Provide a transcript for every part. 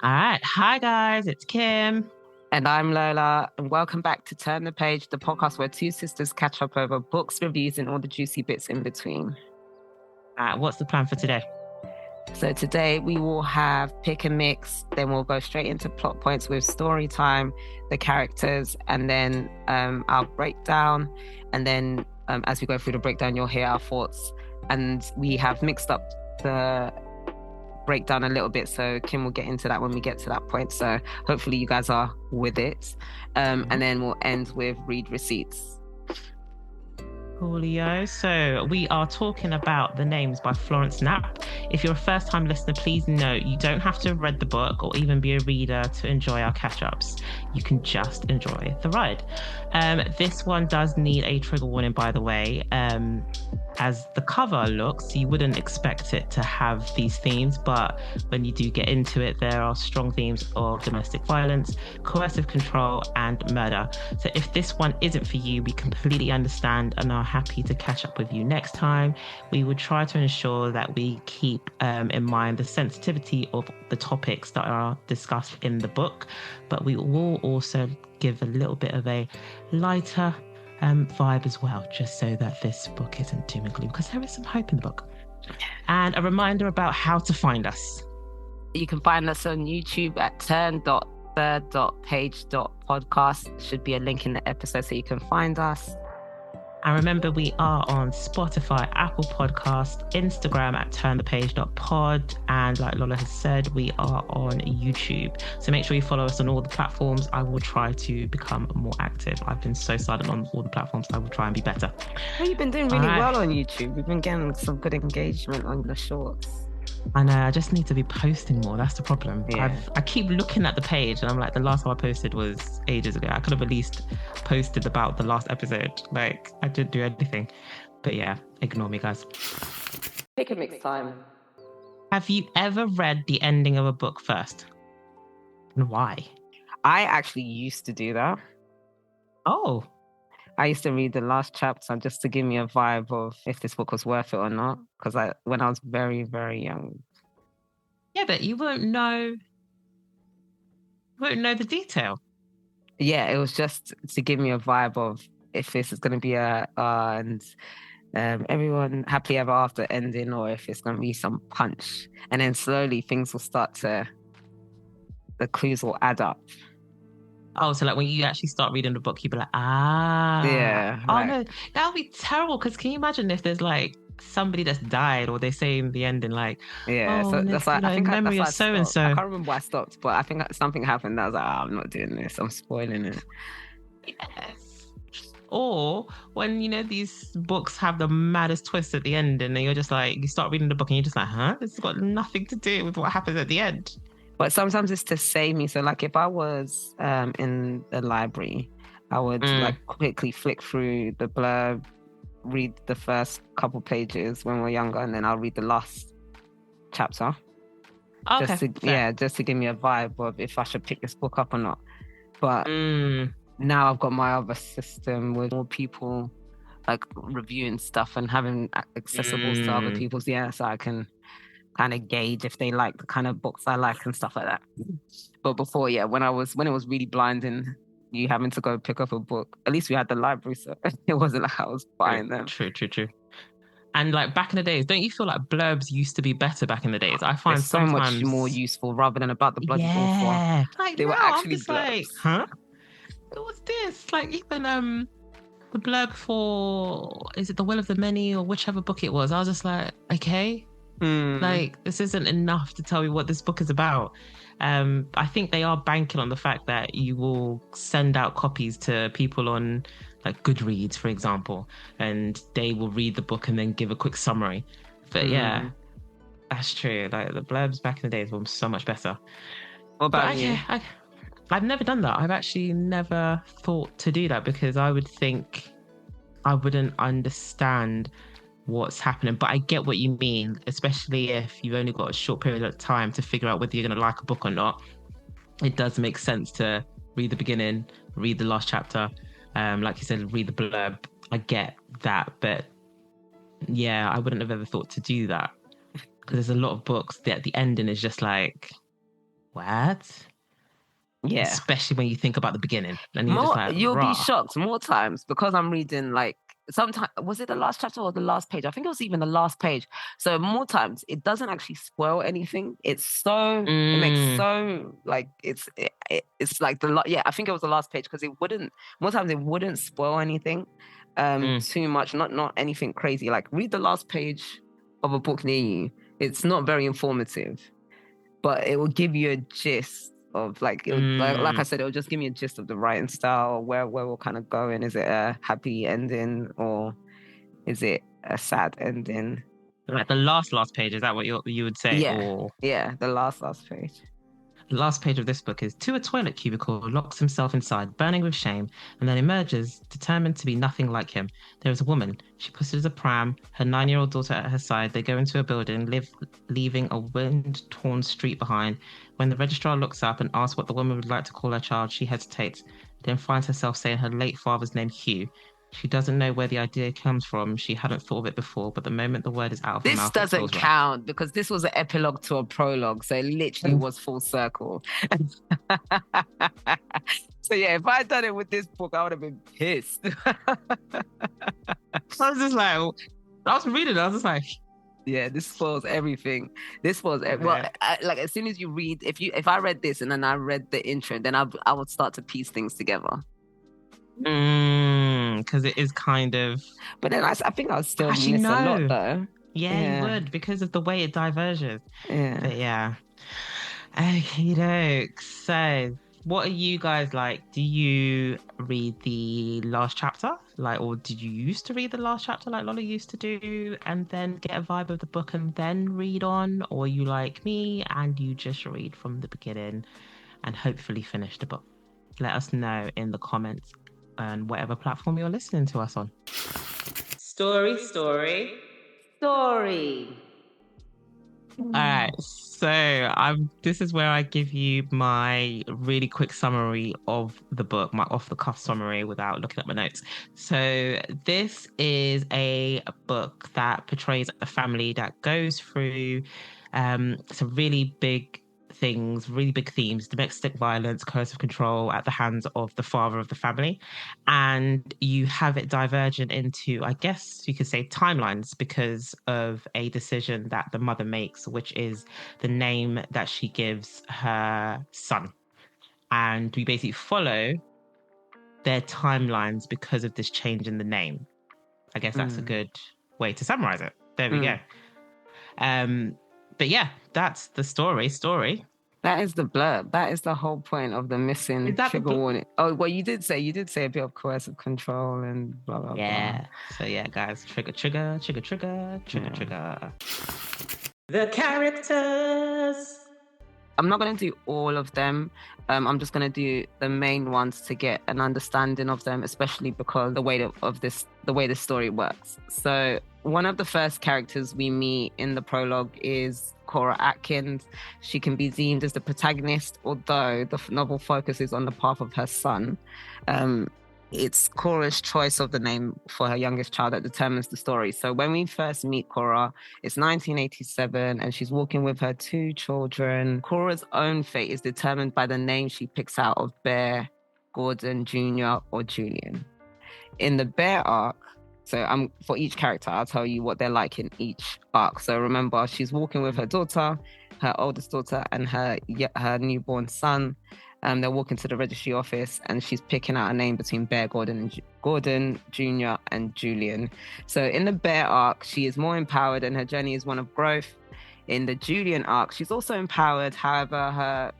All right. Hi, guys. It's Kim. And I'm Lola, and welcome back to Turn the Page, the podcast where two sisters catch up over books, reviews, and all the juicy bits in between. All right. What's the plan for today? So today we will have pick and mix, then we'll go straight into plot points with story time, the characters, and then our breakdown. And then as we go through the breakdown, you'll hear our thoughts. And we have mixed up the breakdown a little bit, so Kim will get into that when we get to that point, so hopefully you guys are with it, and then we'll end with read receipts. Coolio. So we are talking about The Names by Florence Knapp. If you're a first-time listener, please note you don't have to have read the book or even be a reader to enjoy our catch-ups. You can just enjoy the ride. This one does need a trigger warning, by the way. As the cover looks, you wouldn't expect it to have these themes, but when you do get into it, there are strong themes of domestic violence, coercive control, and murder. So if this one isn't for you, we completely understand and are happy to catch up with you next time. We would try to ensure that we keep in mind the sensitivity of the topics that are discussed in the book, but we will also give a little bit of a lighter vibe as well, just so that this book isn't doom and gloom, because there is some hope in the book. And a reminder about how to find us. You can find us on YouTube at turn.third.page.podcast. Should be a link in the episode so you can find us. And remember, we are on Spotify, Apple Podcast, Instagram at turnthepage.pod. And like Lola has said, we are on YouTube. So make sure you follow us on all the platforms. I will try to become more active. I've been so silent on all the platforms. I will try and be better. Well, you've been doing really well on YouTube. We've been getting some good engagement on the shorts. I know, I just need to be posting more. That's the problem. Yeah. I keep looking at the page and I'm like, the last time I posted was ages ago. I could have at least posted about the last episode. Like, I didn't do anything. But yeah, ignore me, guys. Pick a mix time. Have you ever read the ending of a book first? And why? I actually used to do that. Oh. I used to read the last chapter just to give me a vibe of if this book was worth it or not. Because when I was very, very young. Yeah, but you won't know the detail. Yeah, it was just to give me a vibe of if this is going to be everyone happily ever after ending, or if it's going to be some punch. And then slowly things will the clues will add up. Oh, so like when you actually start reading the book, you'd be like, yeah. Oh, no, that would be terrible. Because can you imagine if there's like somebody that's died, or they say in the ending, like, yeah, so that's like, I think memory of so and so. I can't remember why I stopped, but I think something happened. I was like, I'm not doing this. I'm spoiling it. Yes. Or when, these books have the maddest twist at the end, and then you're just like, you start reading the book and you're just like, huh? This has got nothing to do with what happens at the end. But sometimes it's to save me. So like if I was in the library, I would like quickly flick through the blurb, read the first couple pages when we're younger, and then I'll read the last chapter. Okay. Just to give me a vibe of if I should pick this book up or not. But now I've got my other system with more people like reviewing stuff and having accessible to other people's, so I can kind of gauge if they like the kind of books I like and stuff like that. But before, when it was really blinding, you having to go pick up a book, at least we had the library, so it wasn't like I was buying them. True. And like back in the days, don't you feel like blurbs used to be better back in the days? I find so much more useful rather than about the bloody author. Like they were actually blurbs. Like, huh? What's this? Like even the blurb for, is it The Will of the Many or whichever book it was? I was just like, okay. Like this isn't enough to tell me what this book is about. I think they are banking on the fact that you will send out copies to people on like Goodreads, for example, and they will read the book and then give a quick summary. But yeah, that's true. Like the blurbs back in the days were so much better. What about you? I've never done that. I've actually never thought to do that because I would think I wouldn't understand what's happening. But I get what you mean, especially if you've only got a short period of time to figure out whether you're going to like a book or not. It does make sense to read the beginning, read the last chapter, like you said, read the blurb. I get that, but yeah, I wouldn't have ever thought to do that because there's a lot of books that the ending is just like, what? Yeah. Especially when you think about the beginning. And you're just like, you'll rah. be shocked more times because I'm reading like sometimes, was it the last chapter or the last page? I think it was even the last page. So more times it doesn't actually spoil anything. It makes so like it's like I think it was the last page because more times it wouldn't spoil anything too much, not anything crazy. Like read the last page of a book near you. It's not very informative, but it will give you a gist of like I said, it'll just give me a gist of the writing style, where we're kind of going. Is it a happy ending or is it a sad ending? Like the last page, is that what you would say? Yeah, Or the last page. the last page of this book is to a toilet cubicle, locks himself inside, burning with shame, and then emerges, determined to be nothing like him. There is a woman. She pushes a pram, her 9-year-old daughter at her side. They go into a building, leaving a wind-torn street behind. When the registrar looks up and asks what the woman would like to call her child, she hesitates, then finds herself saying her late father's name, Hugh. She doesn't know where the idea comes from. She hadn't thought of it before, but the moment the word is out of her mouth, this doesn't count because this was an epilogue to a prologue, so it literally was full circle. So yeah, if I had done it with this book, I would have been pissed. I was just like, I was reading it, I was just like, yeah, this spoils everything. This spoils well, like as soon as you read, if I read this and then I read the intro, then I would start to piece things together. Because it is kind of. But then I think I would still miss a lot though. Yeah, you would because of the way it diverges. Yeah. But yeah. Okie doke. So, what are you guys like? Do you read the last chapter? Or did you used to read the last chapter like Lola used to do and then get a vibe of the book and then read on? Or are you like me and you just read from the beginning and hopefully finish the book? Let us know in the comments and whatever platform you're listening to us on. Story. All right, so this is where I give you my really quick summary of the book, my off-the-cuff summary without looking at my notes. So this is a book that portrays a family that goes through some really big things, really big themes: domestic violence, coercive control at the hands of the father of the family. And you have it divergent into, I guess you could say, timelines because of a decision that the mother makes, which is the name that she gives her son. And we basically follow their timelines because of this change in the name. I guess that's a good way to summarize it. There we go. But yeah, that's the story. That is the blurb. That is the whole point of the missing trigger warning. Oh, well, you did say a bit of coercive control and blah, blah, blah. So yeah, guys, trigger. The characters. I'm not going to do all of them. I'm just going to do the main ones to get an understanding of them, especially because the way the story works. So one of the first characters we meet in the prologue is Cora Atkins. She can be deemed as the protagonist, although the novel focuses on the path of her son. It's Cora's choice of the name for her youngest child that determines the story. So when we first meet Cora, it's 1987 and she's walking with her 2 children. Cora's own fate is determined by the name she picks out of Bear, Gordon Jr. or Julian. In the Bear arc, so for each character, I'll tell you what they're like in each arc. So remember, she's walking with her daughter, her oldest daughter, and her newborn son. They're walking to the registry office and she's picking out a name between Bear, Gordon Jr. and Julian. So in the Bear arc, she is more empowered and her journey is one of growth. In the Julian arc, she's also empowered. However, her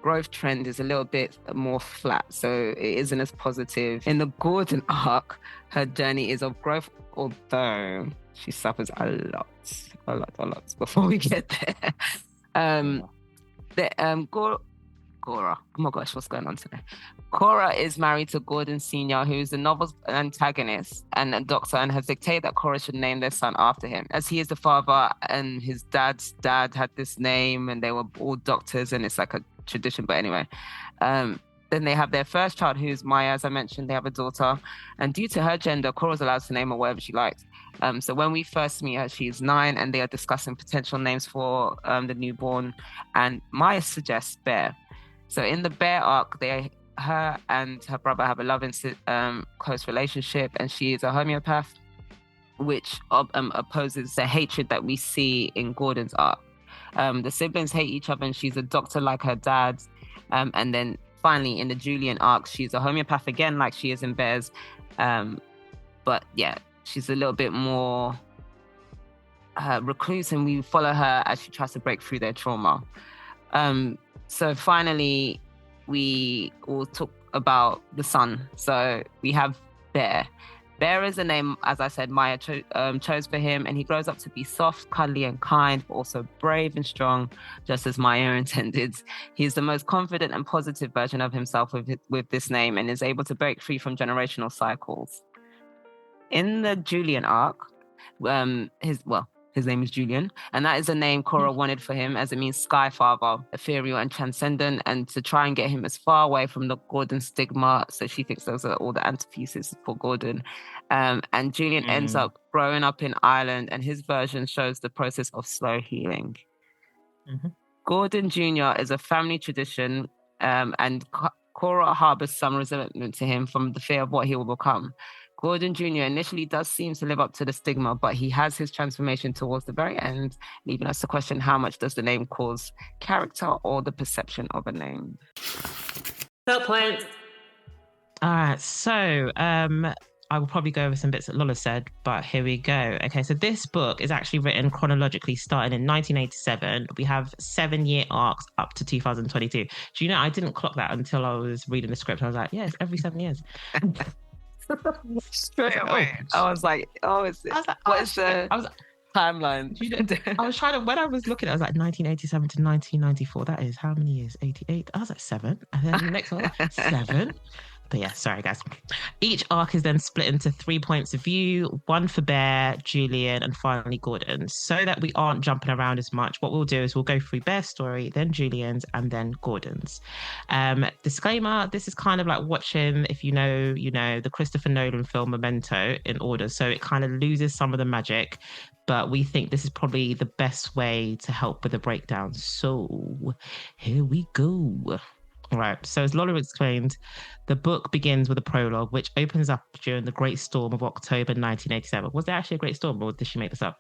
growth trend is a little bit more flat, so it isn't as positive. In the Gordon arc, her journey is of growth, although she suffers a lot before we get there. Cora. Oh my gosh, what's going on today? Cora is married to Gordon Sr., who's the novel's antagonist and a doctor, and has dictated that Cora should name their son after him, as he is the father and his dad's dad had this name and they were all doctors and it's like a tradition. But anyway, Then they have their first child, who's Maia, as I mentioned. They have a daughter. And due to her gender, Cora's allowed to name her whatever she likes. So when we first meet her, she's 9, and they are discussing potential names for the newborn. And Maia suggests Bear. So in the Bear arc, her and her brother have a loving, close relationship, and she is a homeopath, which opposes the hatred that we see in Gordon's arc. The siblings hate each other, and she's a doctor like her dad. And then finally, in the Julian arc, she's a homeopath again, like she is in Bear's. But yeah, she's a little bit more recluse, and we follow her as she tries to break through their trauma. So finally, we will talk about the son. So we have Bear. Bear is a name, as I said, Maia chose for him, and he grows up to be soft, cuddly, and kind, but also brave and strong, just as Maia intended. He's the most confident and positive version of himself with this name, and is able to break free from generational cycles. In the Julian arc, his name is Julian, and that is a name Cora wanted for him, as it means sky father, ethereal and transcendent, and to try and get him as far away from the Gordon stigma. So she thinks those are all the antitheses for Gordon. And Julian ends up growing up in Ireland, and his version shows the process of slow healing. Mm-hmm. Gordon Jr. is a family tradition, and Cora harbors some resentment to him from the fear of what he will become. Gordon Jr. initially does seem to live up to the stigma, but he has his transformation towards the very end, leaving us to question how much does the name cause character or the perception of a name. Felt point. All right, so I will probably go over some bits that Lola said, but here we go. Okay, so this book is actually written chronologically, starting in 1987. We have 7-year arcs up to 2022. Do you know, I didn't clock that until I was reading the script. I was like, yeah, it's every 7 years. Straight away. I was like, what is the timeline? I was trying to, when I was looking, I was like 1987 to 1994. That is how many years? 88. I was like 7. And then the next one, 7. But yeah, sorry guys. Each arc is then split into 3 points of view, one for Bear, Julian, and finally Gordon. So that we aren't jumping around as much, what we'll do is we'll go through Bear's story, then Julian's, and then Gordon's. Disclaimer, this is kind of like watching, if you know, the Christopher Nolan film Memento in order. So it kind of loses some of the magic, but we think this is probably the best way to help with the breakdown. So here we go. Right, so as Lola explained, the book begins with a prologue, which opens up during the Great Storm of October 1987. Was there actually a Great Storm, or did she make this up?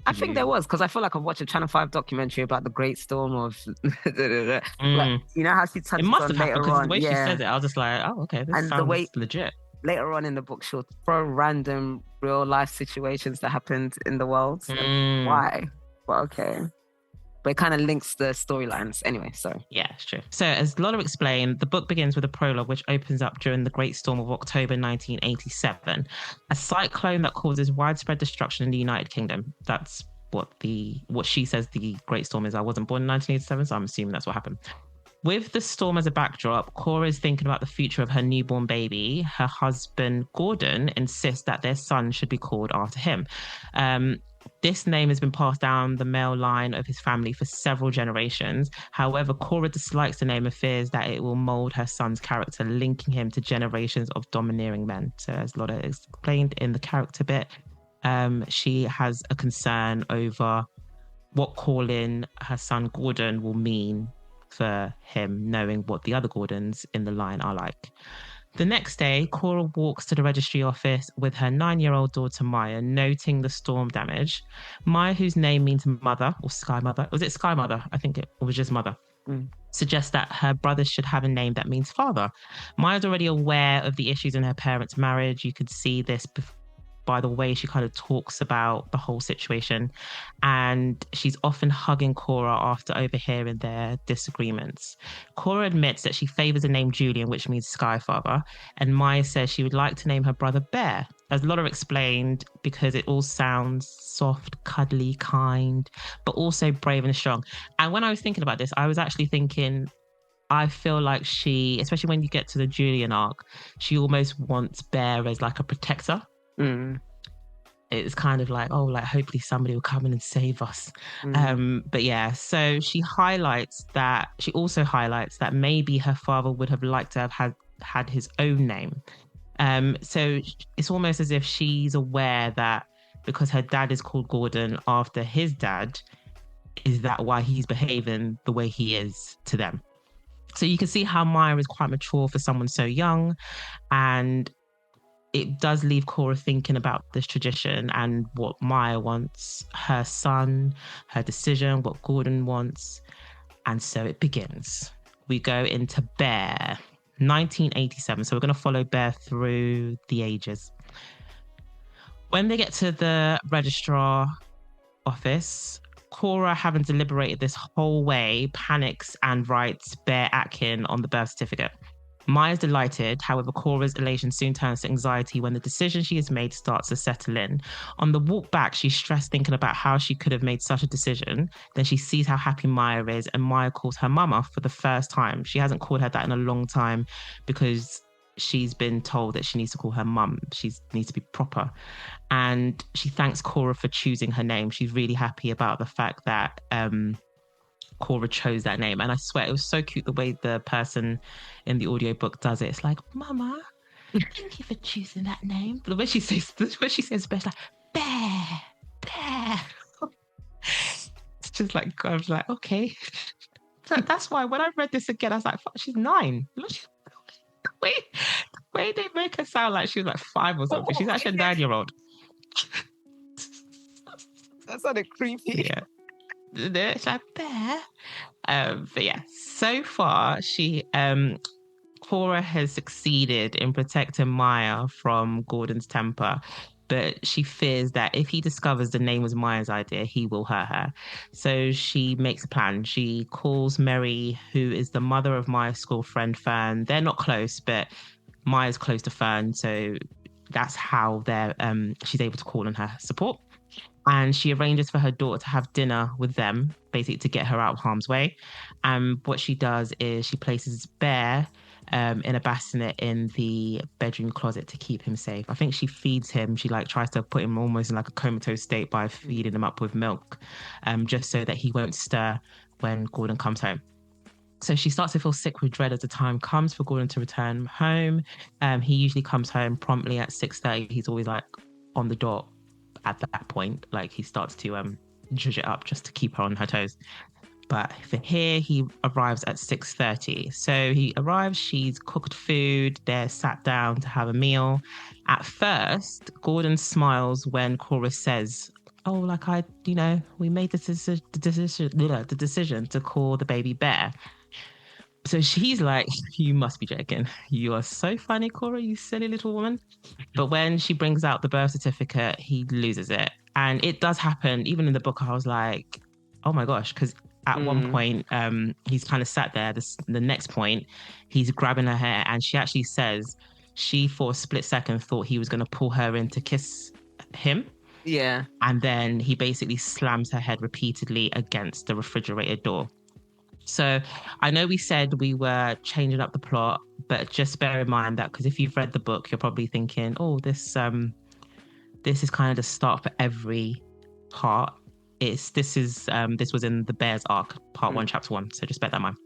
I think there was, because I feel like I've watched a Channel 5 documentary about the Great Storm of... Like, you know how she touches on later on? It must have happened, because the way she said it, I was just like, oh, okay, this sounds legit. Later on in the book, she'll throw random real-life situations that happened in the world. Why? Well, okay. But it kind of links the storylines. Anyway, sorry. Yeah, it's true. So as Lola explained, the book begins with a prologue which opens up during the Great Storm of October 1987, a cyclone that causes widespread destruction in the United Kingdom. That's what she says the Great Storm is. I wasn't born in 1987, so I'm assuming that's what happened. With the storm as a backdrop, Cora is thinking about the future of her newborn baby. Her husband, Gordon, insists that their son should be called after him. This name has been passed down the male line of his family for several generations. However, Cora dislikes the name and fears that it will mold her son's character, linking him to generations of domineering men. So as Lola explained in the character bit, she has a concern over what calling her son Gordon will mean for him, knowing what the other Gordons in the line are like. The next day, Cora walks to the registry office with her 9-year-old daughter Maia, noting the storm damage. Maia, whose name means mother or sky mother, was it sky mother? I think it was just mother. Suggests that her brother should have a name that means father. Maia's already aware of the issues in her parents' marriage. You could see this by the way she kind of talks about the whole situation. And she's often hugging Cora after overhearing their disagreements. Cora admits that she favors the name Julian, which means Sky Father. And Maia says she would like to name her brother Bear. As Lola explained, because it all sounds soft, cuddly, kind, but also brave and strong. And when I was thinking about this, I was actually thinking, I feel like she, especially when you get to the Julian arc, she almost wants Bear as like a protector. it's kind of like, oh, like hopefully somebody will come in and save us. But yeah, so she also highlights that maybe her father would have liked to have had his own name. So it's almost as if she's aware that because her dad is called Gordon after his dad, is that why he's behaving the way he is to them? So you can see how Maia is quite mature for someone so young, and it does leave Cora thinking about this tradition and what Maia wants, her son, her decision, what Gordon wants. And so it begins. We go into Bear, 1987. So we're going to follow Bear through the ages. When they get to the registrar office, Cora, having deliberated this whole way, panics and writes Bear Atkin on the birth certificate. Maia's delighted, however, Cora's elation soon turns to anxiety when the decision she has made starts to settle in. On the walk back, she's stressed thinking about how she could have made such a decision. Then she sees how happy Maia is, and Maia calls her mama for the first time. She hasn't called her that in a long time because she's been told that she needs to call her mum. She needs to be proper. And she thanks Cora for choosing her name. She's really happy about the fact that Cora chose that name. And I swear it was so cute the way the person in the audiobook does it. It's like, Mama, thank you for choosing that name. But the way she says Bear, like, Bear. It's just like, I was like, okay. So that's why when I read this again, I was like, fuck, she's 9. The way they make her sound like she was like 5 or something. She's actually a 9-year-old. That sounded creepy. Yeah. It's like Bear. But yeah, so far Cora has succeeded in protecting Maia from Gordon's temper, but she fears that if he discovers the name was Maia's idea, he will hurt her. So she makes a plan. She calls Mary, who is the mother of Maia's school friend Fern. They're not close, but Maia's close to Fern, so that's how she's able to call on her support. And she arranges for her daughter to have dinner with them, basically to get her out of harm's way. And what she does is she places Bear in a bassinet in the bedroom closet to keep him safe. I think she feeds him. She tries to put him almost in like a comatose state by feeding him up with milk, just so that he won't stir when Gordon comes home. So she starts to feel sick with dread as the time comes for Gordon to return home. He usually comes home promptly at 6:30. He's always on the dot at that point. He starts to judge it up just to keep her on her toes. But for here, he arrives at 6:30. So he arrives, she's cooked food, they're sat down to have a meal. At first, Gordon smiles when Cora says, oh, we made the decision to call the baby Bear. So she's like, you must be joking. You are so funny, Cora, you silly little woman. But when she brings out the birth certificate, he loses it. And it does happen. Even in the book, I was like, oh my gosh, because at one point, he's kind of sat there. The next point, he's grabbing her hair, and she actually says she, for a split second, thought he was going to pull her in to kiss him. Yeah. And then he basically slams her head repeatedly against the refrigerator door. So I know we said we were changing up the plot, but just bear in mind that because if you've read the book, you're probably thinking, oh, this is kind of the start for every part. This was in the Bears arc, part 1, chapter 1. So just bear that in mind.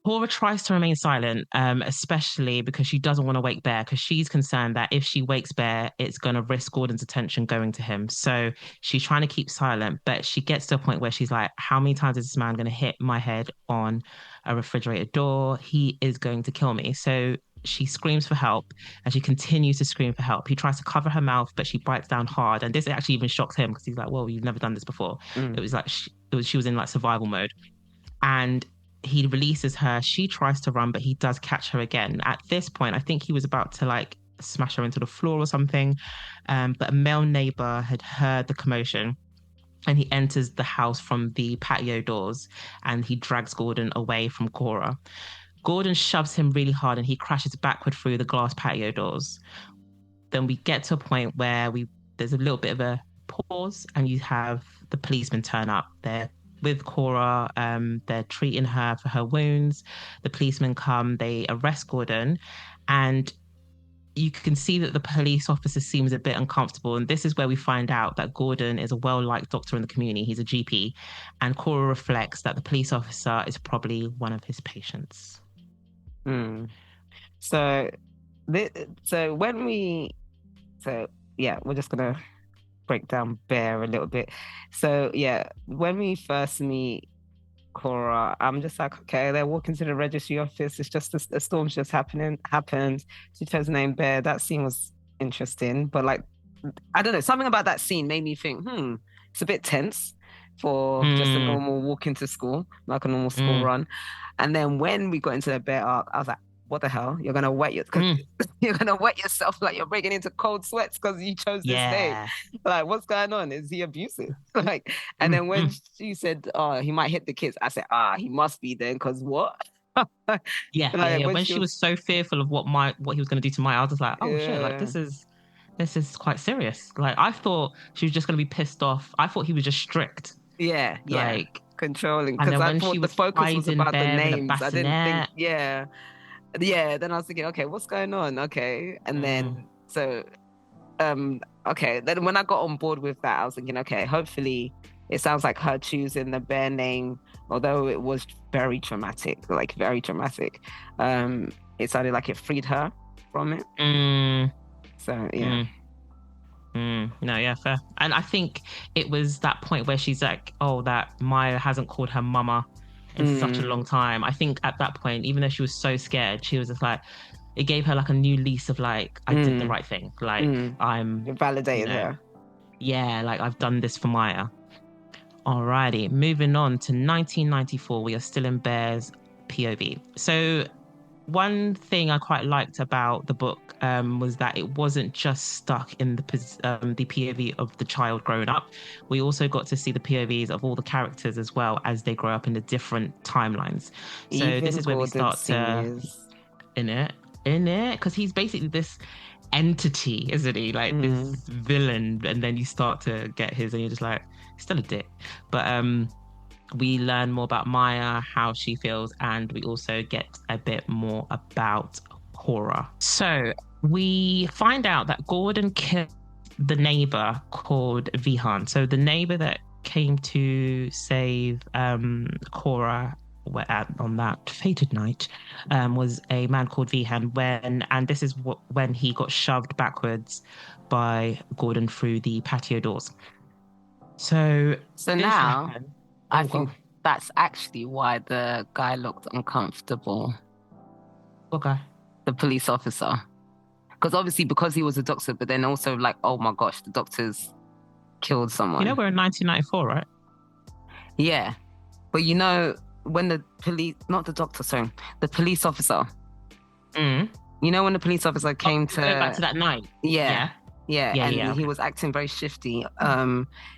Cora tries to remain silent, especially because she doesn't want to wake Bear, because she's concerned that if she wakes Bear, it's going to risk Gordon's attention going to him. So she's trying to keep silent, but she gets to a point where she's like, how many times is this man going to hit my head on a refrigerator door? He is going to kill me. So she screams for help, and she continues to scream for help. He tries to cover her mouth, but she bites down hard. And this actually even shocks him because he's like, whoa, you've never done this before. It was like she was in survival mode. And he releases her. She tries to run, but he does catch her again. At this point, I think he was about to smash her into the floor or something. But a male neighbor had heard the commotion, and he enters the house from the patio doors, and he drags Gordon away from Cora. Gordon shoves him really hard, and he crashes backward through the glass patio doors. Then we get to a point where there's a little bit of a pause, and you have the policemen turn up. They're with Cora, they're treating her for her wounds. The policemen come, they arrest Gordon, and you can see that the police officer seems a bit uncomfortable. And this is where we find out that Gordon is a well-liked doctor in the community. He's a GP. And Cora reflects that the police officer is probably one of his patients. So we're just gonna break down Bear a little bit. So yeah, when we first meet Cora, I'm just like, okay, they're walking to the registry office. It's just a storm's just happened. She tells the name Bear. That scene was interesting, but like, I don't know, something about that scene made me think, it's a bit tense for just a normal walk into school, like a normal school run. And then when we got into the Bear arc, I was like, what the hell? You're gonna wet yourself like you're breaking into cold sweats because you chose this name. Like, what's going on? Is he abusive? Like, and then when she said, "Oh, he might hit the kids," I said, he must be then, because what? When she was so fearful of what he was gonna do to Maya, I was just like, oh shit, like this is quite serious. Like, I thought she was just gonna be pissed off. I thought he was just strict. Like controlling. Because I thought the focus was about the names. I didn't think. Then I was thinking, okay, what's going on? Okay. And then, then when I got on board with that, I was thinking, okay, hopefully it sounds like her choosing the Bear name, although it was very traumatic. It sounded like it freed her from it. So, yeah. No, yeah, fair. And I think it was that point where she's like, oh, that Maya hasn't called her mama in such a long time. I think at that point, even though she was so scared, she was just like, it gave her like a new lease of like, I did the right thing. Like, It validated her. Yeah, like I've done this for Maya. Alrighty, moving on to 1994. We are still in Bear's POV. So one thing I quite liked about the book was that it wasn't just stuck in the POV of the child growing up. We also got to see the POVs of all the characters as well as they grow up in the different timelines. So even this is where we start to in it, because he's basically this entity, isn't he? Like this villain, and then you start to get his, and you're just like, still a dick. But we learn more about Maya, how she feels, and we also get a bit more about Cora. So we find out that Gordon killed the neighbor called Vihan. So the neighbor that came to save Cora on that fated night was a man called Vihan. And this is when he got shoved backwards by Gordon through the patio doors. So now I think that's actually why the guy looked uncomfortable. What guy? The police officer. Because he was a doctor, but then also like, oh my gosh, the doctor's killed someone. You know, we're in 1994, right? Yeah. But you know, when the police officer. You know, when the police officer came to... Go back to that night. Yeah. He was acting very shifty.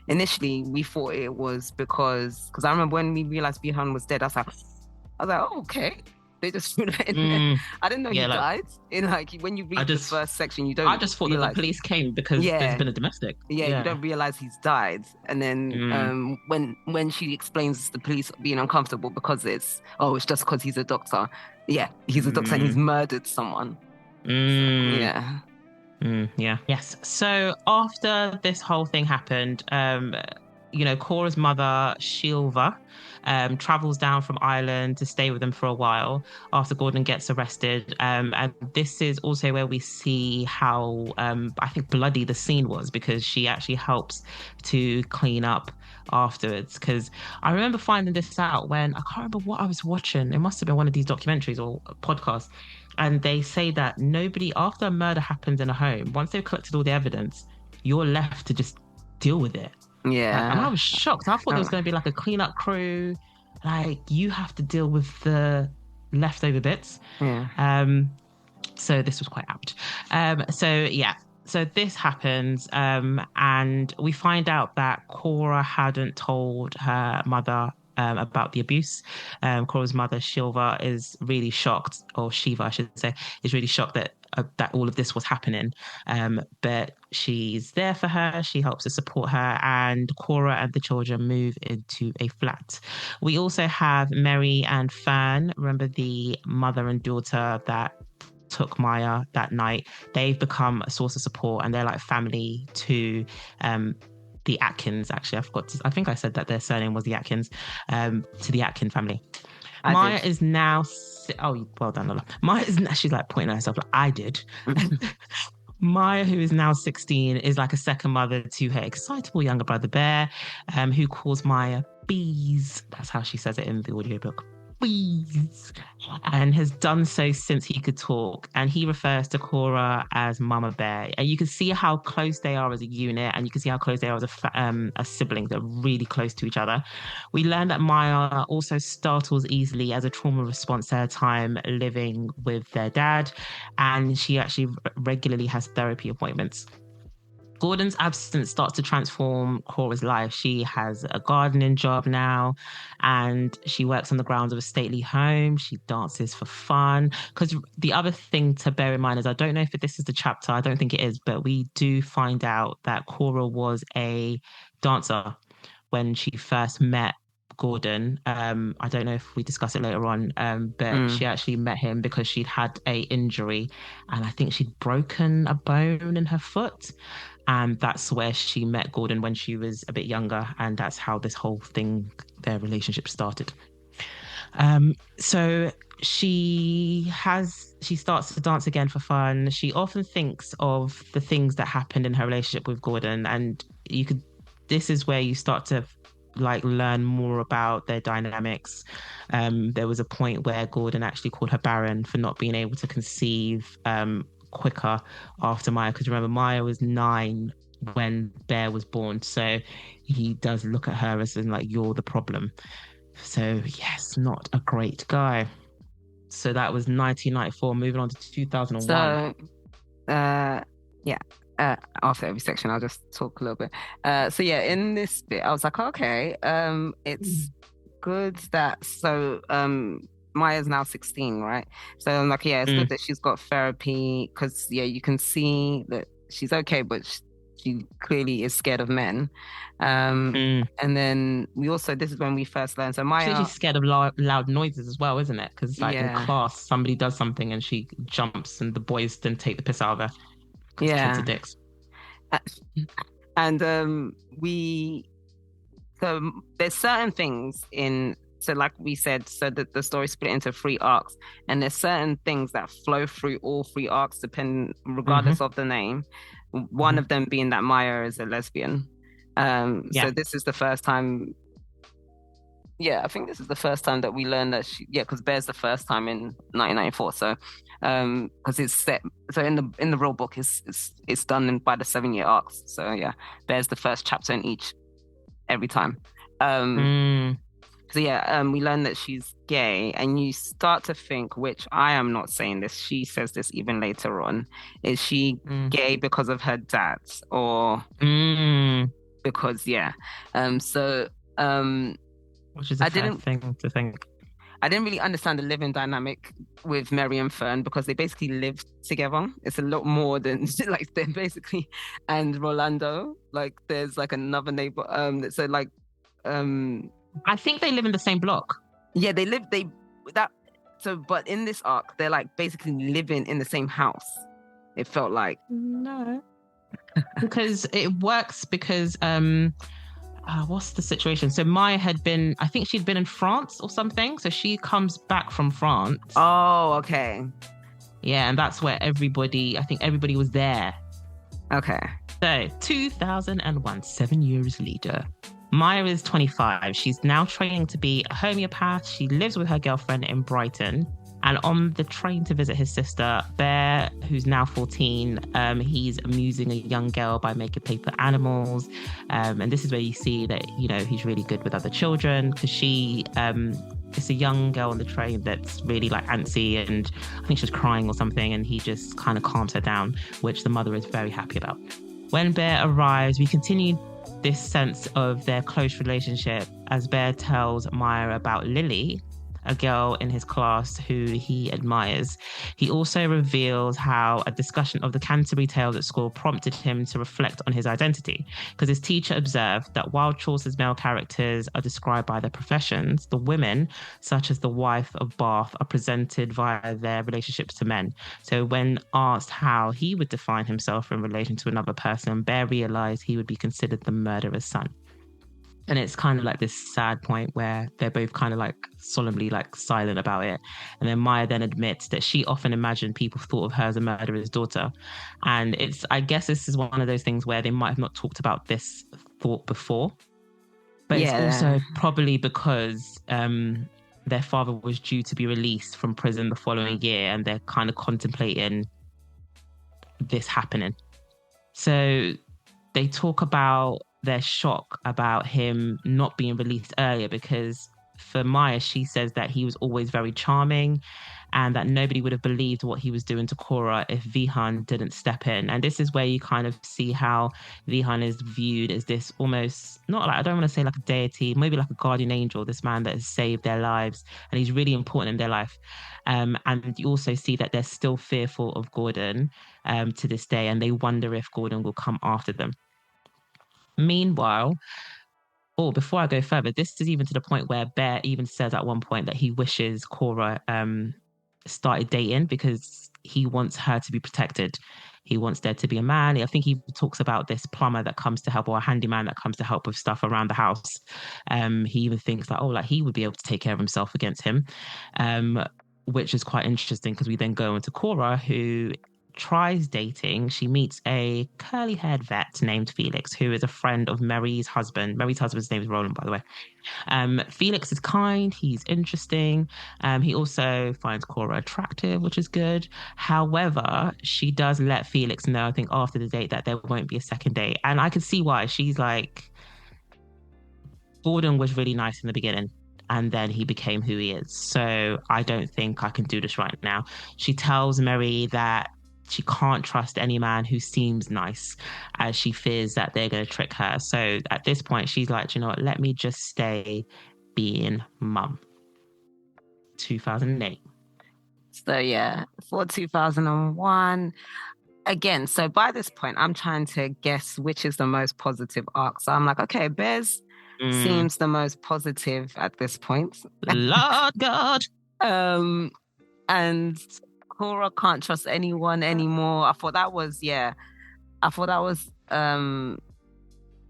Initially, we thought it was because I remember when we realized Bihan was dead, I was like, oh, okay. They just threw that in there. I didn't know he died. In like when you read the first section, you don't. I just thought that the police came because there's been a domestic. You don't realize he's died, and then when she explains the police being uncomfortable because it's just because he's a doctor. Yeah, he's a doctor and he's murdered someone. Yes. So after this whole thing happened, Cora's mother, Shilva, travels down from Ireland to stay with them for a while after Gordon gets arrested. And this is also where we see how, I think, bloody the scene was, because she actually helps to clean up afterwards. Because I remember finding this out when, I can't remember what I was watching. It must have been one of these documentaries or podcasts. And they say that nobody, after a murder happens in a home, once they've collected all the evidence, you're left to just deal with it. Yeah. And I was shocked. I thought there was going to be like a cleanup crew. Like, you have to deal with the leftover bits. Yeah. So this was quite apt. So this happens, and we find out that Cora hadn't told her mother about the abuse. Cora's mother, Shiva, is really shocked, or Shiva, I should say, is really shocked that all of this was happening. But she's there for her. She helps to support her, and Cora and the children move into a flat. We also have Mary and Fern. Remember the mother and daughter that took Maia that night. They've become a source of support, and they're like family to the Atkins. Actually, I think I said that their surname was the Atkins, to the Atkin family. Maia is now, oh, well done, Lola. Maia is now, she's like pointing at herself like, I did. Maia, who is now 16, is like a second mother to her excitable younger brother Bear, who calls Maia Bees. That's how she says it in the audiobook. Bees. And has done so since he could talk. And he refers to Cora as Mama Bear. And you can see how close they are as a unit, and you can see how close they are as siblings. They're really close to each other. We learned that Maia also startles easily as a trauma response to her time living with their dad, and she actually regularly has therapy appointments. Gordon's absence starts to transform Cora's life. She has a gardening job now, and she works on the grounds of a stately home. She dances for fun. Because the other thing to bear in mind is, I don't know if this is the chapter, I don't think it is, but we do find out that Cora was a dancer when she first met Gordon. I don't know if we discuss it later on, but she actually met him because she'd had a injury, and I think she'd broken a bone in her foot. And that's where she met Gordon when she was a bit younger. And that's how this whole thing, their relationship started. So she starts to dance again for fun. She often thinks of the things that happened in her relationship with Gordon. And this is where you start to like learn more about their dynamics. There was a point where Gordon actually called her barren for not being able to conceive quicker after Maia, because remember, Maia was 9 when Bear was born, so he does look at her as in like, you're the problem. So yes, not a great guy. So that was 1994. Moving on to 2001. So after every section I'll just talk a little bit. So yeah, in this bit I was like, okay, it's good that Maia's now 16, right? So I'm like, yeah, it's good that she's got therapy, because you can see that she's okay, but she clearly is scared of men. And then this is when we first learned. So Maia, she's scared of loud noises as well, isn't it? Because like in class, somebody does something and she jumps, and the boys then take the piss out of her. Kids are dicks. And so there's certain things in. So like we said, so that the story split into 3 arcs, and there's certain things that flow through all 3 arcs, regardless of the name. One of them being that Maia is a lesbian. So this is the first time. Yeah, I think this is the first time that we learned that because Bear's the first time in 1994. So, because it's set. So in the real book, it's done by the 7-year arcs. So yeah, Bear's the first chapter in each every time. So yeah, we learn that she's gay, and you start to think, which I am not saying this, she says this even later on, is she gay because of her dad, or because which is a fair thing to think. I didn't really understand the living dynamic with Mary and Fern, because they basically live together. It's a lot more than like they're basically, and Rolando, like there's like another neighbor, I think they live in the same block. Yeah, but in this arc, they're like basically living in the same house. It felt like. No. Because it works because, what's the situation? So Maia I think she'd been in France or something. So she comes back from France. Oh, okay. Yeah, and that's where everybody was there. Okay. So 2001, 7 years later. Maia is 25. She's now training to be a homeopath. She lives with her girlfriend in Brighton. And on the train to visit his sister, Bear, who's now 14, he's amusing a young girl by making paper animals. And this is where you see that, he's really good with other children, because it's a young girl on the train that's really like antsy, and I think she's crying or something, and he just kind of calms her down, which the mother is very happy about. When Bear arrives, we continue this sense of their close relationship as Bear tells Maia about Lily, a girl in his class who he admires. He also reveals how a discussion of the Canterbury Tales at school prompted him to reflect on his identity, because his teacher observed that while Chaucer's male characters are described by their professions, the women, such as the wife of Bath, are presented via their relationships to men. So when asked how he would define himself in relation to another person, Bear realized he would be considered the murderer's son. And it's kind of like this sad point where they're both kind of like solemnly like silent about it. And then Maia then admits that she often imagined people thought of her as a murderer's daughter. And I guess this is one of those things where they might have not talked about this thought before. But it's also probably because their father was due to be released from prison the following year, and they're kind of contemplating this happening. So they talk about their shock about him not being released earlier, because for Maia, she says that he was always very charming and that nobody would have believed what he was doing to Cora if Vihan didn't step in. And this is where you kind of see how Vihan is viewed as this almost, not like, I don't want to say like a deity, maybe like a guardian angel, this man that has saved their lives, and he's really important in their life. And you also see that they're still fearful of Gordon to this day, and they wonder if Gordon will come after them. Meanwhile, before I go further, this is even to the point where Bear even says at one point that he wishes Cora started dating because he wants her to be protected. He wants there to be a man. I think he talks about this plumber that comes to help, or a handyman that comes to help with stuff around the house. He even thinks that, like he would be able to take care of himself against him, which is quite interesting because we then go into Cora, who tries dating. She meets a curly-haired vet named Felix, who is a friend of Mary's husband. Mary's husband's name is Roland, by the way. Felix is kind. He's interesting. He also finds Cora attractive, which is good. However, she does let Felix know, I think, after the date that there won't be a second date. And I can see why. She's like, Gordon was really nice in the beginning, and then he became who he is. So I don't think I can do this right now. She tells Mary that she can't trust any man who seems nice, as she fears that they're going to trick her. So at this point, she's like, you know what, let me just stay being mum. 2008. So yeah, for 2001. Again, so by this point, I'm trying to guess which is the most positive arc. So I'm like, okay, Bears seems the most positive at this point. Lord God. And Cora can't trust anyone anymore. I thought that was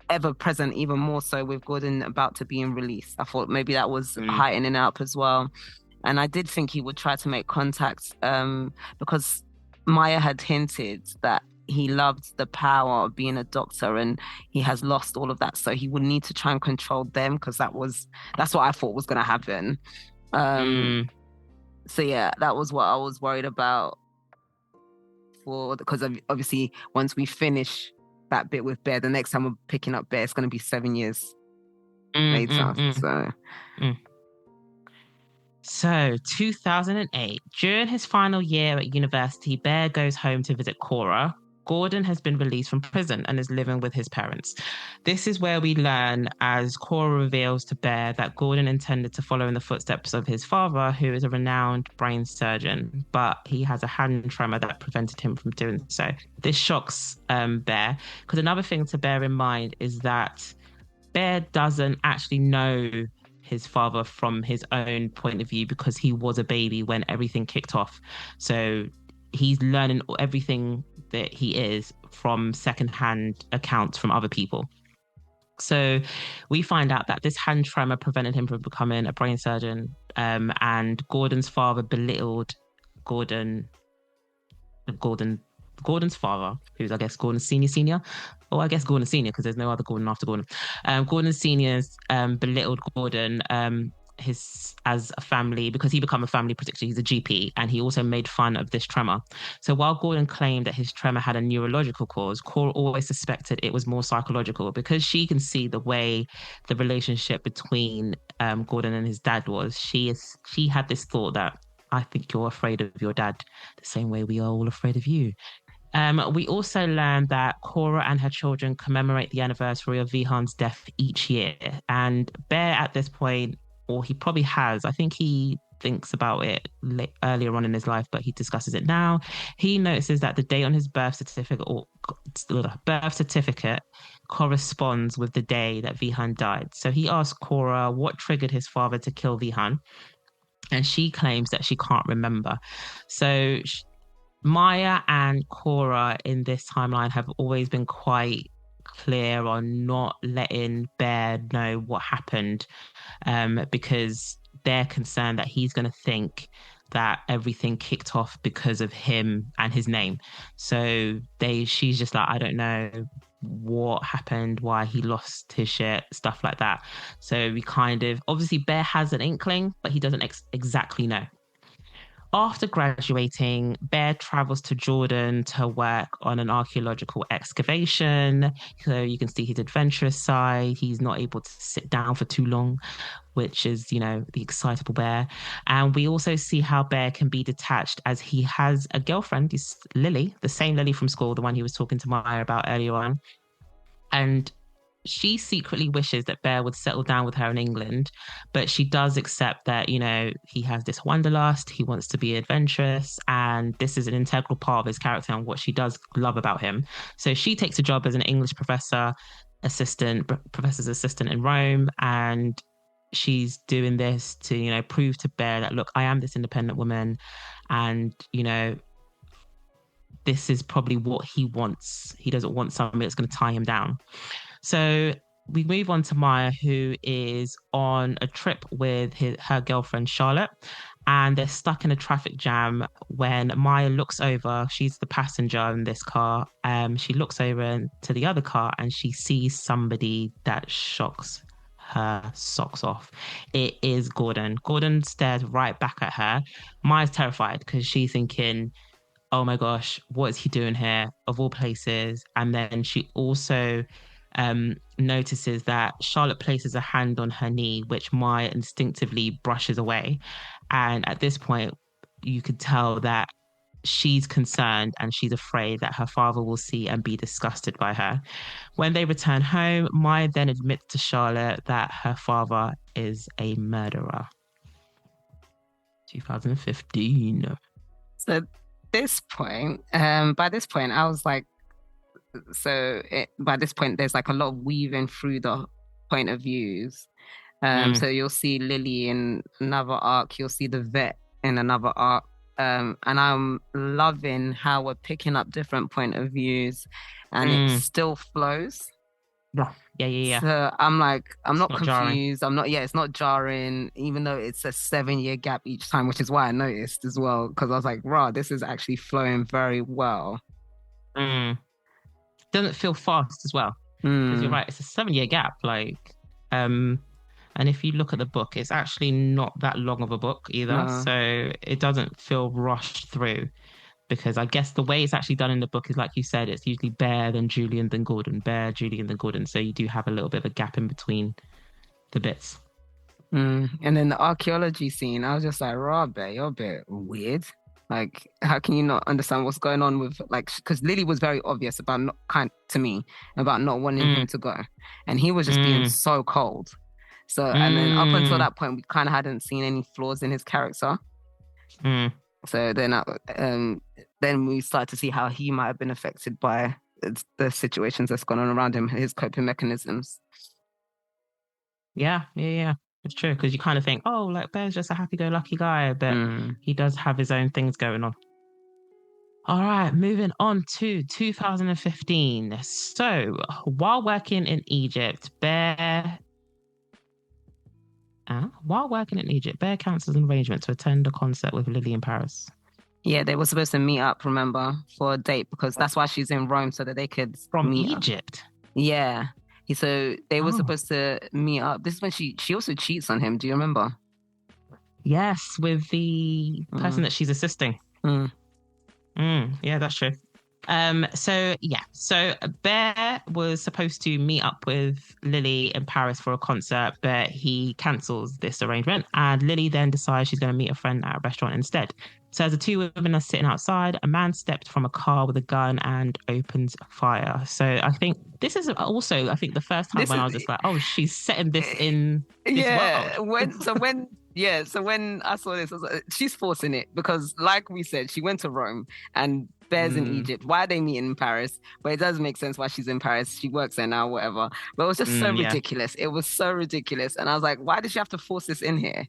ever present, even more so with Gordon about to being released. I thought maybe that was heightening up as well. And I did think he would try to make contact because Maia had hinted that he loved the power of being a doctor, and he has lost all of that. So he would need to try and control them, because that's what I thought was going to happen. So yeah, that was what I was worried about because obviously once we finish that bit with Bear, the next time we're picking up Bear, it's going to be 7 years later. So 2008, during his final year at university, Bear goes home to visit Cora. Gordon has been released from prison and is living with his parents. This is where we learn, as Cora reveals to Bear, that Gordon intended to follow in the footsteps of his father, who is a renowned brain surgeon, but he has a hand tremor that prevented him from doing so. This shocks Bear, because another thing to bear in mind is that Bear doesn't actually know his father from his own point of view, because he was a baby when everything kicked off. So he's learning everything that he is from secondhand accounts from other people. So we find out that this hand tremor prevented him from becoming a brain surgeon, and Gordon's father belittled Gordon's father, who's I guess Gordon Senior, or I guess Gordon Senior, because there's no other Gordon after Gordon. Gordon Senior's belittled Gordon as a family, because he became a family protector. He's a GP, and he also made fun of this tremor. So while Gordon claimed that his tremor had a neurological cause, Cora always suspected it was more psychological, because she can see the way the relationship between Gordon and his dad was. She had this thought that, I think you're afraid of your dad the same way we are all afraid of you. We also learned that Cora and her children commemorate the anniversary of Vihan's death each year. And Bear at this point, or he probably has, I think he thinks about it earlier on in his life, but he discusses it now. He notices that the date on his birth certificate corresponds with the day that Vihan died. So he asks Cora what triggered his father to kill Vihan, and she claims that she can't remember. So Maia and Cora in this timeline have always been quite clear on not letting Bear know what happened, because they're concerned that he's going to think that everything kicked off because of him and his name. So she's just like, I don't know what happened, why he lost his shit, stuff like that. So we kind of, obviously Bear has an inkling, but he doesn't exactly know. After graduating, Bear travels to Jordan to work on an archaeological excavation. So you can see his adventurous side. He's not able to sit down for too long, which is, the excitable Bear. And we also see how Bear can be detached as he has a girlfriend. He's Lily, the same Lily from school, the one he was talking to Maia about earlier on. And she secretly wishes that Bear would settle down with her in England, but she does accept that, he has this wanderlust, he wants to be adventurous, and this is an integral part of his character and what she does love about him. So she takes a job as an English professor's assistant in Rome, and she's doing this to, prove to Bear that, look, I am this independent woman, and, this is probably what he wants. He doesn't want somebody that's going to tie him down. So we move on to Maia, who is on a trip with her girlfriend, Charlotte, and they're stuck in a traffic jam when Maia looks over. She's the passenger in this car. She looks over to the other car and she sees somebody that shocks her socks off. It is Gordon. Gordon stares right back at her. Maia's terrified because she's thinking, oh my gosh, what is he doing here, of all places? And then she also notices that Charlotte places a hand on her knee, which Maia instinctively brushes away. And at this point, you could tell that she's concerned and she's afraid that her father will see and be disgusted by her. When they return home, Maia then admits to Charlotte that her father is a murderer. 2015. So by this point, I was like, by this point, there's like a lot of weaving through the point of views. So you'll see Lily in another arc, you'll see the vet in another arc. And I'm loving how we're picking up different point of views and it still flows. Yeah. So I'm like, I'm not confused. Jarring. It's not jarring, even though it's a 7-year gap each time, which is why I noticed as well, because I was like, rah, this is actually flowing very well. Doesn't feel fast as well. Because you're right, it's a 7-year gap. And if you look at the book, it's actually not that long of a book either. So it doesn't feel rushed through. Because I guess the way it's actually done in the book is, like you said, it's usually Bear, then Julian, then Gordon. Bear, Julian, then Gordon. So you do have a little bit of a gap in between the bits. And then the archaeology scene, I was just like, rah, Bear, you're a bit weird. Like, how can you not understand what's going on with, because Lily was very obvious about not wanting him to go. And he was just being so cold. So, and then up until that point, we kind of hadn't seen any flaws in his character. So then we start to see how he might have been affected by the situations that's gone on around him, his coping mechanisms. Yeah. It's true, because you kind of think, oh, like Bear's just a happy-go-lucky guy, but he does have his own things going on. All right, moving on to 2015. So, while working in Egypt, Bear cancels an arrangement to attend a concert with Lily in Paris. Yeah, they were supposed to meet up, remember, for a date, because that's why she's in Rome, so that they could meet Egypt? Up. Yeah. So they were supposed to meet up. This is when she also cheats on him. Do you remember? Yes, with the person that she's assisting. Yeah, that's true. So Bear was supposed to meet up with Lily in Paris for a concert, but he cancels this arrangement, and Lily then decides she's going to meet a friend at a restaurant instead. So as the two women are sitting outside, a man stepped from a car with a gun and opens fire. So I think this is also, the first time when I was just like, oh, she's setting this in this world. When Yeah, so when I saw this, I was like, she's forcing it because, like we said, she went to Rome and Bear's in Egypt. Why are they meeting in Paris? But it does make sense why she's in Paris. She works there now, whatever. But it was just so Yeah. ridiculous. It was so ridiculous. And I was like, why did she have to force this in here?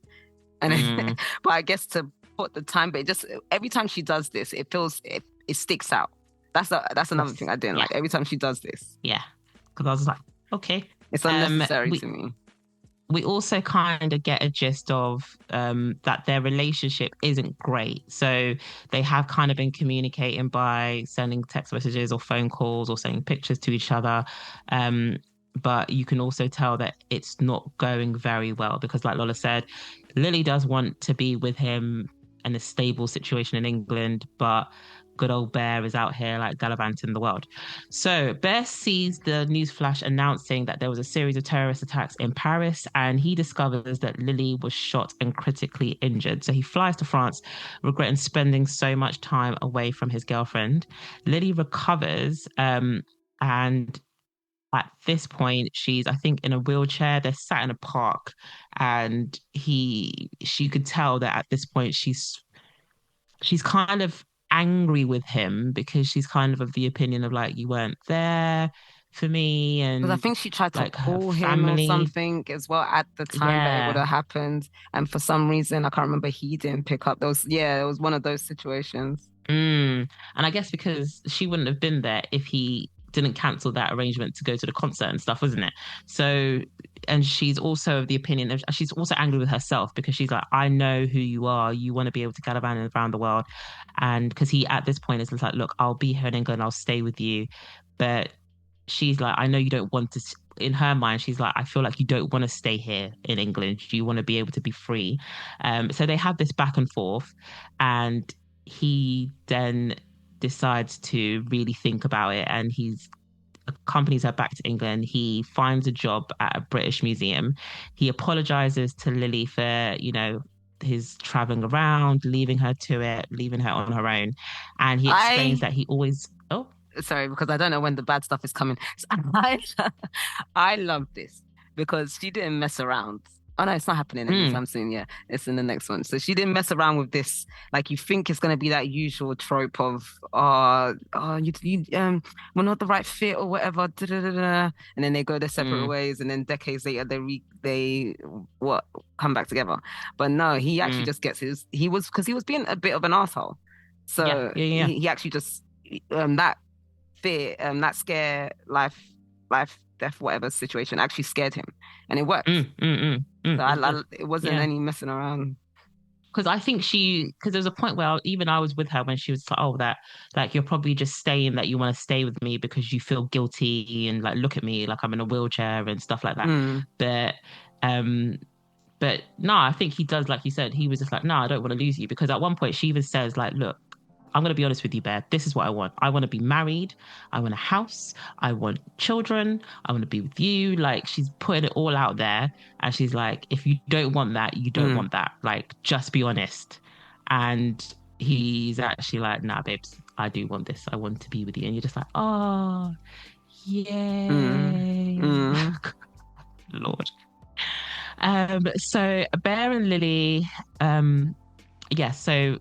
And Mm. but I guess to put the time, but it just every time she does this, it feels it sticks out. That's another thing I didn't like. Every time she does this. Yeah. Because I was like, okay. It's unnecessary to me. We also kind of get a gist of that their relationship isn't great. So they have kind of been communicating by sending text messages or phone calls or sending pictures to each other. But you can also tell that it's not going very well because, like Lola said, Lily does want to be with him in a stable situation in England, but good old Bear is out here like gallivanting the world. So Bear sees the news flash announcing that there was a series of terrorist attacks in Paris, and he discovers that Lily was shot and critically injured. So he flies to France, regretting spending so much time away from his girlfriend. Lily recovers, and at this point, she's, I think, in a wheelchair. They're sat in a park, and she could tell that at this point she's kind of angry with him because she's kind of the opinion of like, you weren't there for me, and because I think she tried to like call him or something as well at the time that it would have happened, and for some reason I can't remember, he didn't pick up those. Yeah, it was one of those situations. And I guess because she wouldn't have been there if he didn't cancel that arrangement to go to the concert and stuff, wasn't it? So, and she's also of the opinion of, she's also angry with herself because she's like, I know who you are. You want to be able to gallivant around the world. And because he, at this point, is like, look, I'll be here in England. I'll stay with you. But she's like, I know you don't want to, in her mind, she's like, I feel like you don't want to stay here in England. You want to be able to be free. So they have this back and forth, and he then decides to really think about it, and he's accompanies her back to England. He finds a job at a British museum. He apologizes to Lily for, his traveling around, leaving her to it, leaving her on her own. And he explains that he always... Oh, sorry, because I don't know when the bad stuff is coming. I love this because she didn't mess around. Oh no, it's not happening anytime soon. Yeah, it's in the next one. So she didn't mess around with this. Like, you think it's gonna be that usual trope of, we're not the right fit or whatever, and then they go their separate ways, and then decades later they come back together. But no, he actually just gets he was being a bit of an asshole. So he actually just that fear, that scare, life, death, whatever situation actually scared him, and it worked. So it wasn't any messing around. Because I think because there was a point where even I was with her when she was like, oh, that like, you're probably just staying, that you want to stay with me because you feel guilty, and like, look at me, like I'm in a wheelchair and stuff like that. But no, I think he does, like you said, he was just like, no, I don't want to lose you. Because at one point she even says like, look, I'm going to be honest with you, Bear. This is what I want. I want to be married. I want a house. I want children. I want to be with you. Like, she's putting it all out there. And she's like, if you don't want that, you don't want that. Like, just be honest. And he's actually like, nah, babes, I do want this. I want to be with you. And you're just like, oh, yay. Lord. So Bear and Lily, so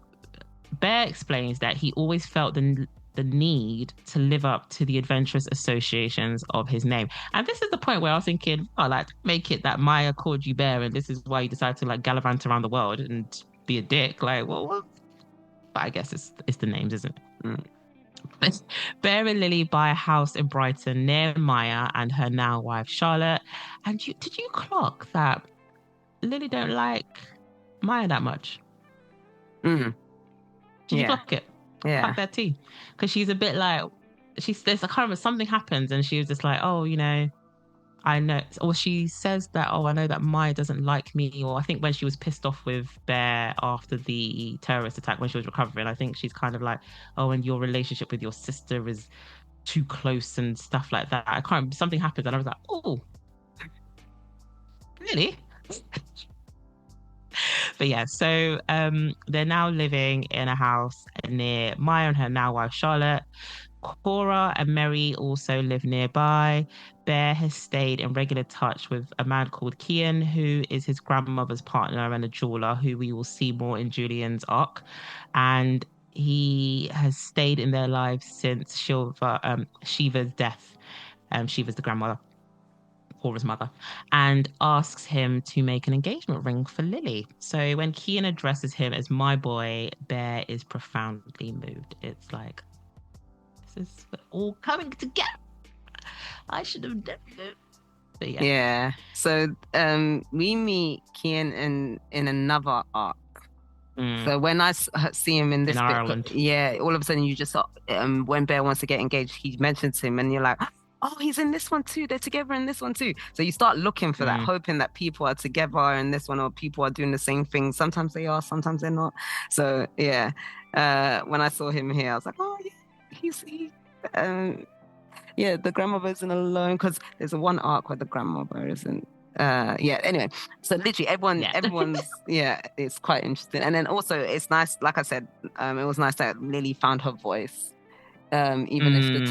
Bear explains that he always felt the need to live up to the adventurous associations of his name. And this is the point where I was thinking, make it that Maia called you Bear, and this is why you decided to like gallivant around the world and be a dick. Like, well, but I guess it's the names, isn't it? Bear and Lily buy a house in Brighton near Maia and her now wife Charlotte. And did you clock that Lily don't like Maia that much? Did you clock it? Yeah. Clock that tea. Because she's a bit like, I can't remember, something happens and she was just like, oh, I know. Or she says that, oh, I know that Maia doesn't like me. Or I think when she was pissed off with Bear after the terrorist attack, when she was recovering, I think she's kind of like, oh, and your relationship with your sister is too close and stuff like that. I can't remember, something happens and I was like, oh, really? But yeah, so they're now living in a house near Maia and her now wife Charlotte. Cora and Mary also live nearby. Bear has stayed in regular touch with a man called Kian, who is his grandmother's partner and a jeweler, who we will see more in Julian's arc. And he has stayed in their lives since Shiva's death. Shiva's the grandmother, Cora's mother, and asks him to make an engagement ring for Lily. So when Kian addresses him as my boy, Bear is profoundly moved. It's like, this is all coming together. I should have done it. But yeah. Yeah. So we meet Kian in another arc. So when I see him in this in Ireland, yeah, all of a sudden you just when Bear wants to get engaged, he mentions him, and you're like, oh, he's in this one too. They're together in this one too. So you start looking for that, hoping that people are together in this one, or people are doing the same thing. Sometimes they are, sometimes they're not. So yeah, when I saw him here, I was like, oh yeah, yeah, the grandmother isn't alone, because there's one arc where the grandmother isn't. Yeah, anyway, so literally everyone's it's quite interesting. And then also it's nice, like I said, it was nice that Lily found her voice, even if the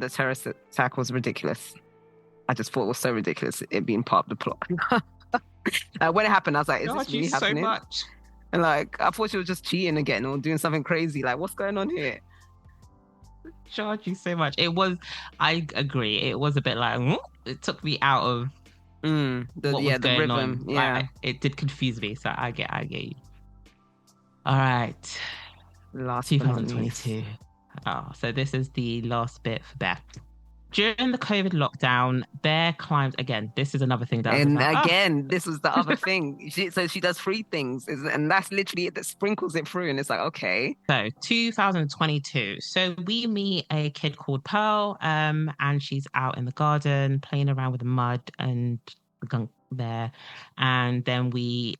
terrorist attack was ridiculous. I just thought it was so ridiculous, it being part of the plot. When it happened, I was like, is this really happening? So much. And like, I thought she was just cheating again or doing something crazy. Like, what's going on here? Charge you so much. It was, I agree, it was a bit like, it took me out of what was going rhythm on. yeah, like, it did confuse me, so I get you. All right, last 2022. So this is the last bit for Bear. During the COVID lockdown, Bear climbed again. This is another thing that this was the other thing. She does 3 things, and that's literally it that sprinkles it through, and it's like, okay. So 2022. So we meet a kid called Pearl, and she's out in the garden playing around with the mud and the gunk there, and then we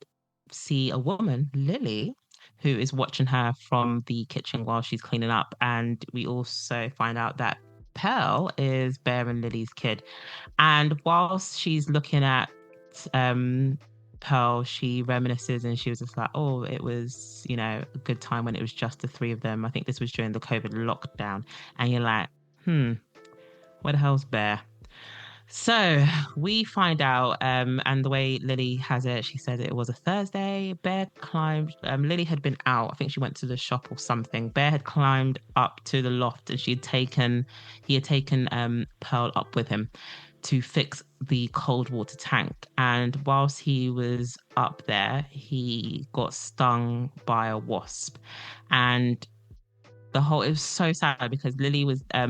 see a woman, Lily, who is watching her from the kitchen while she's cleaning up, and we also find out that Pearl is Bear and Lily's kid. And whilst she's looking at Pearl, she reminisces, and she was just like, oh, it was, a good time when it was just the 3 of them. I think this was during the COVID lockdown. And you're like, where the hell's Bear? So we find out, and the way Lily has it, she said it was a Thursday. Bear climbed, Lily had been out. I think she went to the shop or something. Bear had climbed up to the loft, and he had taken Pearl up with him to fix the cold water tank. And whilst he was up there, he got stung by a wasp. And it was so sad because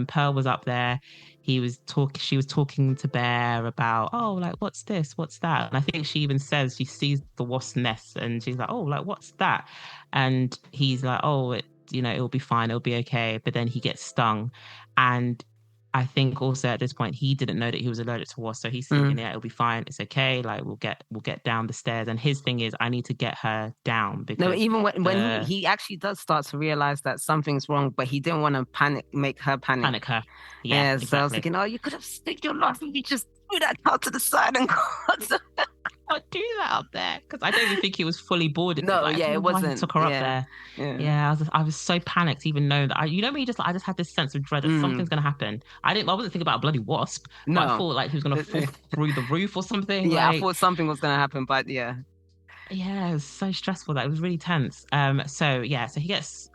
Pearl was up there. She was talking to Bear about, oh, like, what's this? What's that? And I think she even says she sees the wasp nest, and she's like, oh, like, what's that? And he's like, oh, it'll be fine. It'll be okay. But then he gets stung. And I think also at this point, he didn't know that he was allergic to wasps. So he's thinking, yeah, it'll be fine. It's okay. Like, we'll get down the stairs. And his thing is, I need to get her down. Because even when he actually does start to realize that something's wrong, but he didn't want to make her panic. Panic her. Yeah, exactly. So I was thinking, oh, you could have stick your life and you just threw that out to the side and got I'd do that up there, because I don't even think he was fully boarded. No, it wasn't. Took her up there. Yeah, I was so panicked, even knowing that when you I just had this sense of dread that something's gonna happen. I wasn't thinking about a bloody wasp. No, I thought like he was gonna fall through the roof or something. Yeah, I thought something was gonna happen, but yeah. Yeah, it was so stressful that it was really tense. So he gets,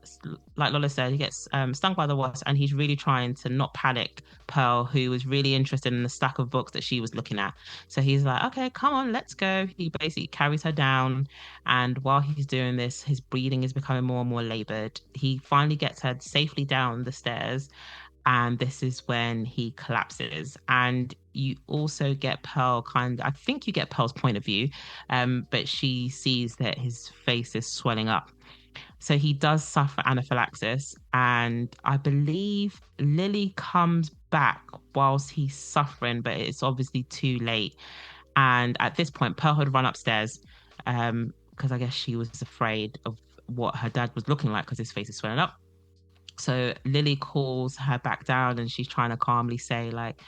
like Lola said, he gets stung by the wasp, and he's really trying to not panic Pearl, who was really interested in the stack of books that she was looking at. So he's like, okay, come on, let's go. He basically carries her down, and while he's doing this, his breathing is becoming more and more labored. He finally gets her safely down the stairs, and this is when he collapses. And you also get Pearl I think you get Pearl's point of view, but she sees that his face is swelling up. So he does suffer anaphylaxis, and I believe Lily comes back whilst he's suffering, but it's obviously too late. And at this point, Pearl had run upstairs because I guess she was afraid of what her dad was looking like because his face is swelling up. So Lily calls her back down, and she's trying to calmly say, like,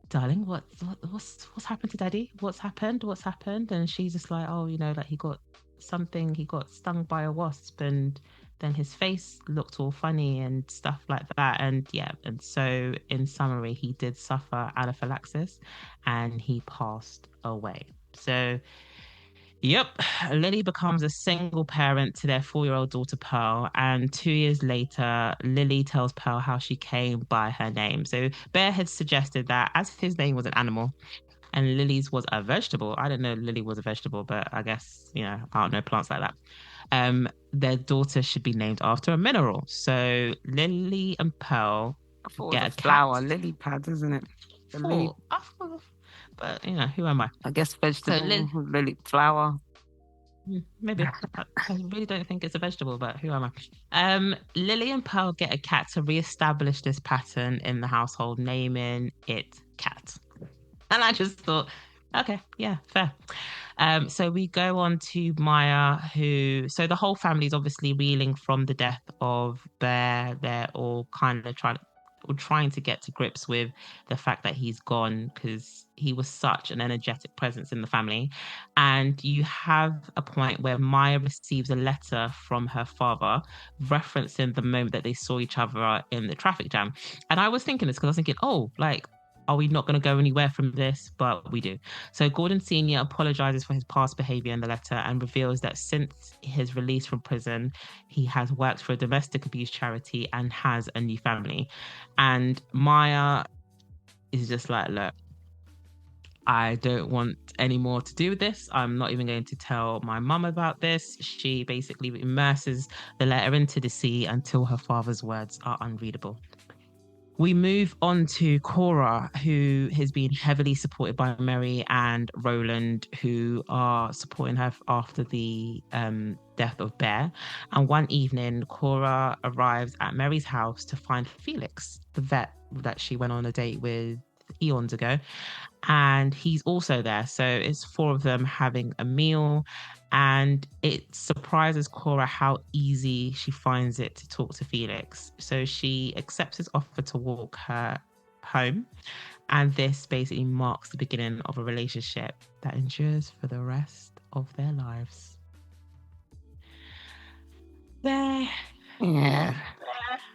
darling, what's happened to Daddy? What's happened? And she's just like, oh, like he got stung by a wasp, and then his face looked all funny and stuff like that. And so in summary, he did suffer anaphylaxis and he passed away. So yep, Lily becomes a single parent to their 4-year-old daughter Pearl, and 2 years later, Lily tells Pearl how she came by her name. So Bear had suggested that as his name was an animal and Lily's was a vegetable, I didn't know Lily was a vegetable, but I guess, I don't know plants like that. Their daughter should be named after a mineral. So Lily and Pearl get a flower, lily pad, isn't it? But who am I? I guess vegetable, lily flower. Maybe. I really don't think it's a vegetable, but who am I? Lily and Pearl get a cat to reestablish this pattern in the household, naming it Cat. And I just thought, okay, yeah, fair. So we go on to Maia, so the whole family is obviously reeling from the death of Bear. They're all kind of trying to get to grips with the fact that he's gone, because he was such an energetic presence in the family. And you have a point where Maia receives a letter from her father referencing the moment that they saw each other in the traffic jam. And I was thinking this because I was thinking, are we not going to go anywhere from this? But we do. So Gordon Sr. apologizes for his past behavior in the letter and reveals that since his release from prison, he has worked for a domestic abuse charity and has a new family. And Maia is just like, look, I don't want any more to do with this. I'm not even going to tell my mum about this. She basically immerses the letter into the sea until her father's words are unreadable. We move on to Cora, who has been heavily supported by Mary and Roland, who are supporting her after the death of Bear. And one evening, Cora arrives at Mary's house to find Felix, the vet that she went on a date with eons ago. And he's also there. So it's 4 of them having a meal. And it surprises Cora how easy she finds it to talk to Felix. So she accepts his offer to walk her home. And this basically marks the beginning of a relationship that endures for the rest of their lives. There. Yeah.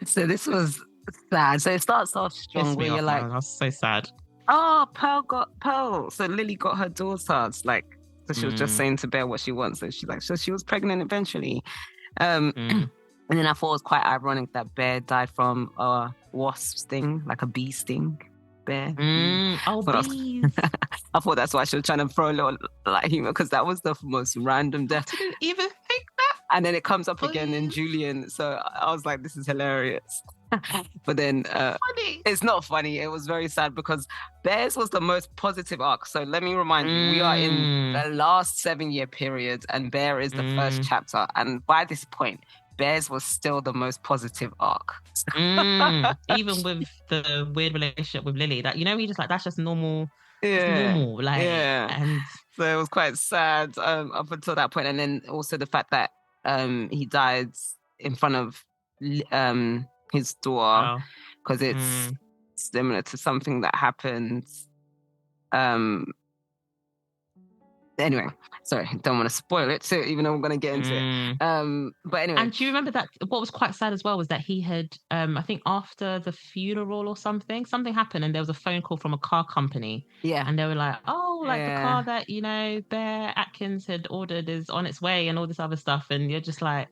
So this was sad. So it starts off strong where you're like, I was so sad. Oh, Pearl. So Lily got her daughter. It's like, so she was just saying to Bear what she wants. So she's like, so she was pregnant eventually. And then I thought it was quite ironic that Bear died from a wasp sting, like a bee sting. Bear. Bees. I thought that's why she was trying to throw a little like humor, because that was the most random death. I didn't even think that. And then it comes up again in Julian. So I was like, this is hilarious. But then it's not funny. It was very sad because Bear's was the most positive arc. So let me remind you, we are in the last 7-year period and Bear is the first chapter. And by this point, Bear's was still the most positive arc. Even with the weird relationship with Lily, that we just like, that's just normal. Yeah. Normal. Like, and so it was quite sad up until that point. And then also the fact that he died in front of his door, because it's similar to something that happened. Anyway, sorry, don't want to spoil it, so even though we're going to get into it. But anyway. And do you remember that what was quite sad as well was that he had, I think after the funeral or something happened and there was a phone call from a car company. Yeah. And they were like, the car that, Bear Atkins had ordered is on its way and all this other stuff. And you're just like,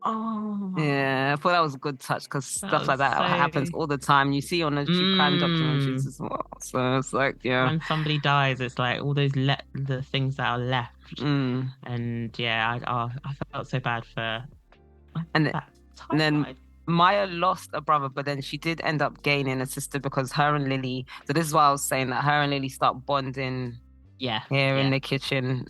oh. Yeah, I thought that was a good touch because stuff like that happens all the time. You see on the true crime documentaries as well. So it's like, when somebody dies, it's like all those the things that are left. And I felt so bad for and then side. Maia lost a brother, but then she did end up gaining a sister because her and Lily. So this is why I was saying that her and Lily start bonding. Yeah, in the kitchen.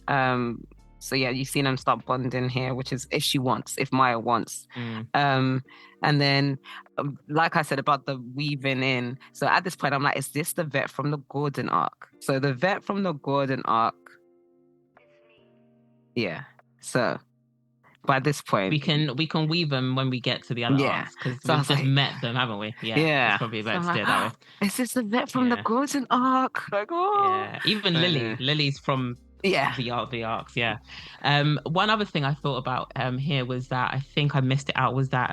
So yeah, you see them start bonding here, which is if Maia wants. And then, like I said about the weaving in. So at this point, I'm like, is this the vet from the Gordon arc? So the vet from the Gordon arc. Yeah. So by this point, we can weave them when we get to the other arcs because we've just met them, haven't we? Yeah. It's probably better to do it that way. Is this the vet from the Gordon arc? Like, yeah. Even Lily's from Yeah. The arcs, yeah. One other thing I thought about here was that I think I missed it out was that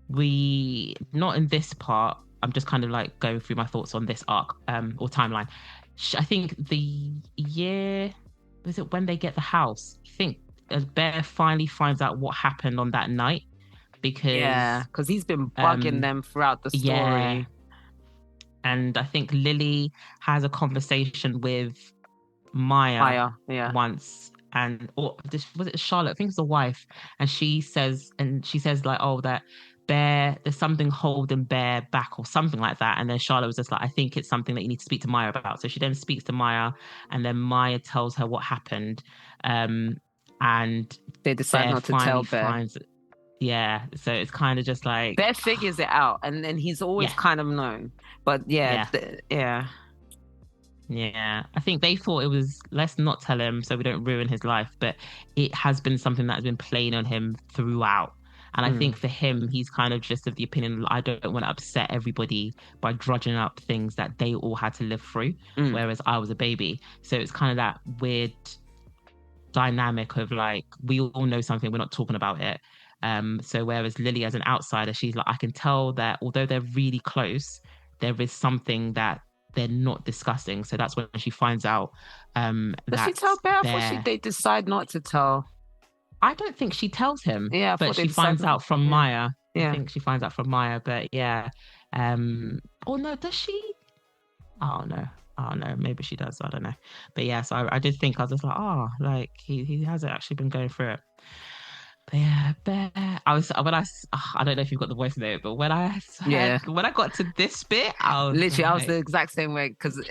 we not in this part. I'm just kind of like going through my thoughts on this arc or timeline. I think the year was it when they get the house. I think Bear finally finds out what happened on that night because he's been bugging them throughout the story. Yeah. And I think Lily has a conversation with Maia once, and or was it Charlotte? I think it's the wife, and she says like, oh, that Bear, there's something holding Bear back or something like that. And then Charlotte was just like, I think it's something that you need to speak to Maia about. So she then speaks to Maia, and then Maia tells her what happened, and they decide Bear not to tell Bear. Yeah, so it's kind of just like Bear figures it out, and then he's always kind of known. But yeah. I think they thought it was, let's not tell him so we don't ruin his life, but it has been something that has been playing on him throughout. And I think for him, he's kind of just of the opinion, I don't want to upset everybody by drudging up things that they all had to live through, whereas I was a baby. So it's kind of that weird dynamic of like, we all know something, we're not talking about it. So whereas Lily, as an outsider, she's like, I can tell that although they're really close, there is something that they're not discussing. So that's when she finds out. Does she tell Bear? I thought they decide not to tell. I don't think she tells him. Yeah, but she finds out from Maia. Yeah. I think she finds out from Maia. But yeah. Or no, does she? Oh no, maybe she does. I don't know. But yeah, so I did think, I was just like, oh, like he hasn't actually been going through it. But yeah, Bear. I don't know if you've got the voice note, but when I got to this bit, I was the exact same way, because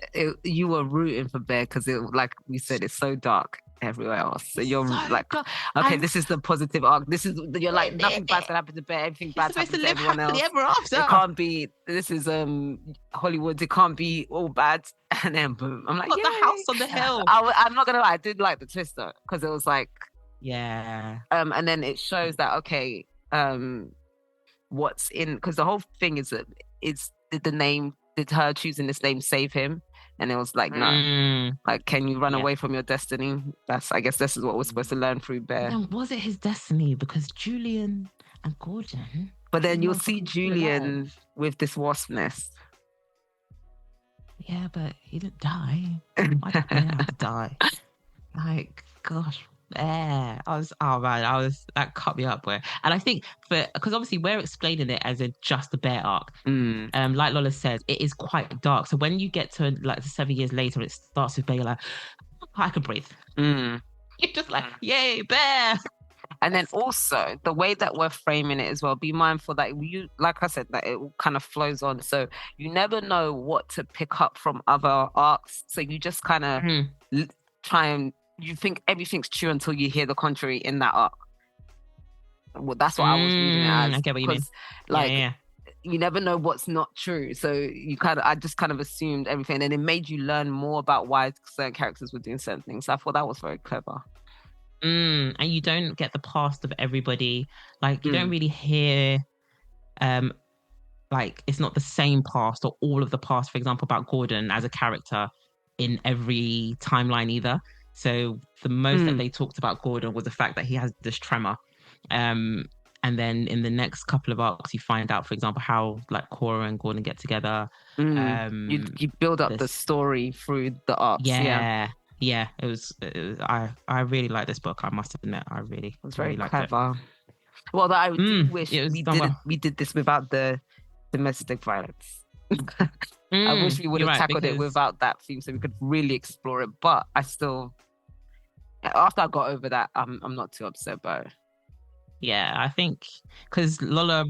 you were rooting for Bear because it, like we said, it's so dark everywhere else. So you're like, okay, this is the positive arc. You're like, nothing bad's gonna happen to Bear. Everything bad's happening to everyone else. Ever after. It can't be. This is Hollywood. It can't be all bad. And then boom, I'm like, the house on the hill. I'm not gonna lie, I did like the twist though, because it was like. Yeah. And then it shows that what's in, because the whole thing is that did her choosing this name save him? And it was like, no. Like, can you run away from your destiny? I guess this is what we're supposed to learn through Bear. And was it his destiny? Because Julian and Gordon. But then you'll see Julian with this wasp nest. Yeah, but he didn't die. Why did he have to die? Like, gosh. Yeah, that cut me up. And I think because obviously we're explaining it as in just the Bear arc. Like Lola says, it is quite dark. So when you get to like 7 years later, it starts with Bear, you're like, I can breathe. You're just like, yay, Bear. And then also the way that we're framing it as well, be mindful that you, like I said, that it kind of flows on. So you never know what to pick up from other arcs. So you just kind of try and. You think everything's true until you hear the contrary in that arc. Well, that's what I was reading it as. I get what you mean. Like, you never know what's not true. So I just kind of assumed everything, and it made you learn more about why certain characters were doing certain things. So I thought that was very clever. And you don't get the past of everybody. Like, you don't really hear, like, it's not the same past or all of the past, for example, about Gordon as a character in every timeline either. So the most that they talked about Gordon was the fact that he has this tremor. And then in the next couple of arcs, you find out, for example, how like Cora and Gordon get together. You build up the story through the arcs. Yeah. It was I really like this book. I must admit, I really was very really clever. Well, I wish we did this without the domestic violence. I wish we would have tackled it without that theme, so we could really explore it. But after I got over that, I'm not too upset by it. Yeah, I think because Lola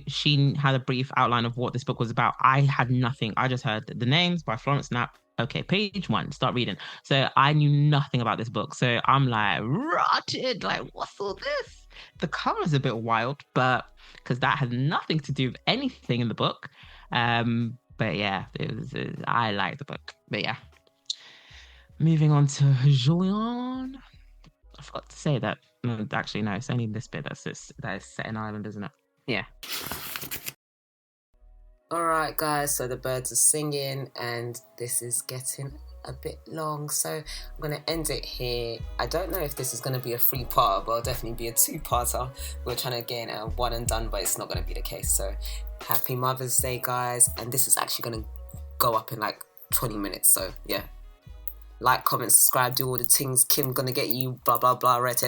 she had a brief outline of what this book was about. I had nothing. I just heard the names by Florence Knapp. Okay, page 1, start reading. So I knew nothing about this book. So I'm like, rotted. Like, what's all this? The cover's a bit wild, but because that has nothing to do with anything in the book. But yeah, I like the book. But yeah. Moving on to Julian. I forgot to say that. No, actually, no, it's only this bit that is set in Ireland, isn't it? Yeah. All right, guys. So the birds are singing, and this is getting a bit long, so I'm going to end it here. I don't know if this is going to be a 3-parter, but it'll definitely be a 2-parter. We're trying to get a one and done, but it's not going to be the case. So happy Mother's Day, guys. And this is actually going to go up in like 20 minutes. So yeah, like, comment, subscribe, do all the things Kim gonna get you, blah, blah, blah, red,